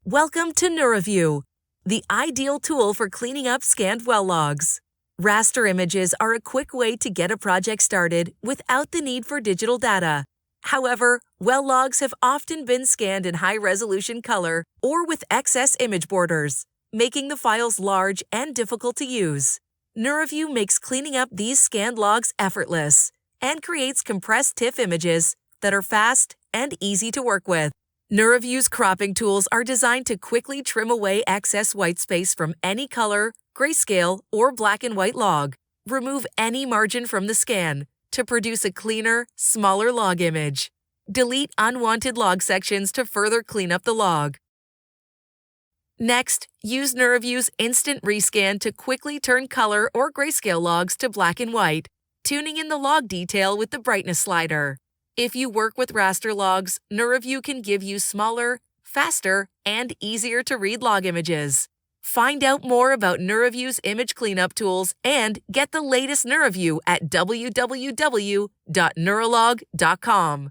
Welcome to NeuraView, the ideal tool for cleaning up scanned well logs. Raster images are a quick way to get a project started without the need for digital data. However, well logs have often been scanned in high-resolution color or with excess image borders, making the files large and difficult to use. NeuraView makes cleaning up these scanned logs effortless and creates compressed TIFF images that are fast and easy to work with. NeuraView's cropping tools are designed to quickly trim away excess white space from any color, grayscale, or black and white log. Remove any margin from the scan to produce a cleaner, smaller log image. Delete unwanted log sections to further clean up the log. Next, use NeuraView's instant rescan to quickly turn color or grayscale logs to black and white, tuning in the log detail with the brightness slider. If you work with raster logs, NeuraView can give you smaller, faster, and easier-to-read log images. Find out more about NeuraView's image cleanup tools and get the latest NeuraView at www.neuralog.com.